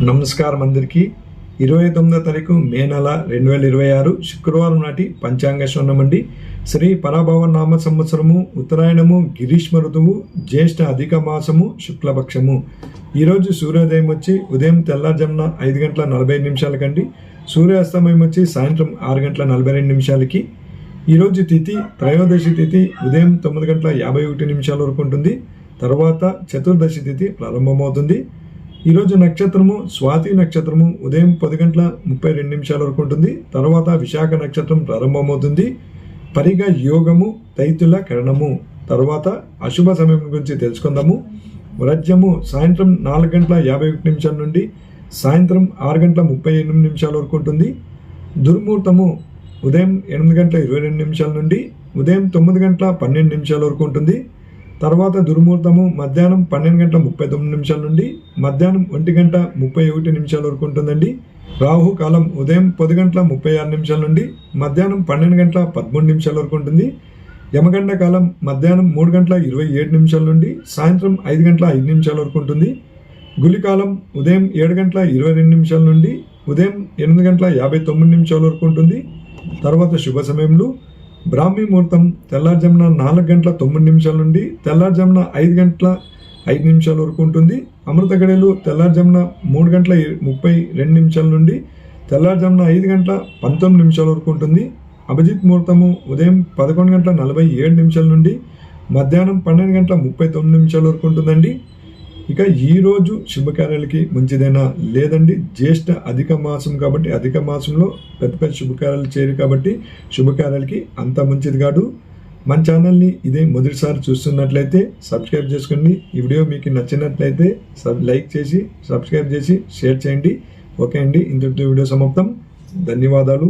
నమస్కారం అందరికీ 29వ తారీఖు మే నెల 2026 శుక్రవారం నాటి పంచాంగ శ్రవణం అండి. శ్రీ పరాభవ నామ సంవత్సరము ఉత్తరాయణము గిరీష్మ ఋతువు జ్యేష్ఠ అధిక మాసము శుక్లపక్షము. ఈరోజు సూర్యోదయం వచ్చి ఉదయం తెల్లారుజామున 5 గంటల 45 నిమిషాలకండి. సూర్యాస్తమయం వచ్చి సాయంత్రం 6 గంటల 42 నిమిషాలకి. ఈరోజు తిథి త్రయోదశి తిథి ఉదయం 9 గంటల 51 నిమిషాల వరకు ఉంటుంది. తర్వాత చతుర్దశి తిథి ప్రారంభమవుతుంది. ఈరోజు నక్షత్రము స్వాతి నక్షత్రము ఉదయం 10 గంటల 32 నిమిషాల వరకు ఉంటుంది. తర్వాత విశాఖ నక్షత్రం ప్రారంభమవుతుంది. పరిగ యోగము తైతుల కరణము. తర్వాత అశుభ సమయం గురించి తెలుసుకుందాము. వ్రజ్యము సాయంత్రం 4 గంటల 51 నిమిషాల నుండి సాయంత్రం 6 గంటల 38 నిమిషాల వరకు ఉంటుంది. దుర్ముహూర్తము ఉదయం 8 గంటల 22 నిమిషాల నుండి ఉదయం 9 గంటల 12 నిమిషాల వరకు ఉంటుంది. తర్వాత దుర్ముహూర్తము మధ్యాహ్నం 12 గంటల 39 నిమిషాల నుండి మధ్యాహ్నం 1 గంట 31 నిమిషాల వరకు ఉంటుందండి. రాహు కాలం ఉదయం 10 గంటల 36 నిమిషాల నుండి మధ్యాహ్నం 12 గంటల 13 నిమిషాల వరకు ఉంటుంది. యమగండ కాలం మధ్యాహ్నం 3 గంటల 27 నిమిషాల నుండి సాయంత్రం 5 గంటల 5 నిమిషాల వరకు ఉంటుంది. గులికాలం ఉదయం 7 గంటల 22 నిమిషాల నుండి ఉదయం 8 గంటల 59 నిమిషాల వరకు ఉంటుంది. తర్వాత శుభ సమయంలో బ్రాహ్మీ ముహూర్తం తెల్లారుజామున 4 గంటల 9 నిమిషాల నుండి తెల్లారుజామున 5 గంటల 5 నిమిషాల వరకు ఉంటుంది. అమృత గడియలు తెల్లారుజామున 3 గంటల 32 నిమిషాల నుండి తెల్లారుజామున 5 గంటల 19 నిమిషాల వరకు ఉంటుంది. అభిజిత్ ముహూర్తము ఉదయం 11 గంటల 47 నిమిషాల నుండి మధ్యాహ్నం 12 గంటల 39 నిమిషాల వరకు ఉంటుందండి. ఇక ఈరోజు శుభకార్యాలకి మంచిదైనా లేదండి. జ్యేష్ఠ అధిక మాసం కాబట్టి అధిక మాసంలో పెద్ద శుభకార్యాలు చేయరు కాబట్టి శుభకార్యాలకి అంత మంచిది కాదు. మన ఛానల్ని ఇదే మొదటిసారి చూస్తున్నట్లయితే సబ్స్క్రైబ్ చేసుకోండి. ఈ వీడియో మీకు నచ్చినట్లయితే లైక్ చేసి సబ్స్క్రైబ్ చేసి షేర్ చేయండి. ఓకే అండి, ఇంతటితో వీడియో సమాప్తం. ధన్యవాదాలు.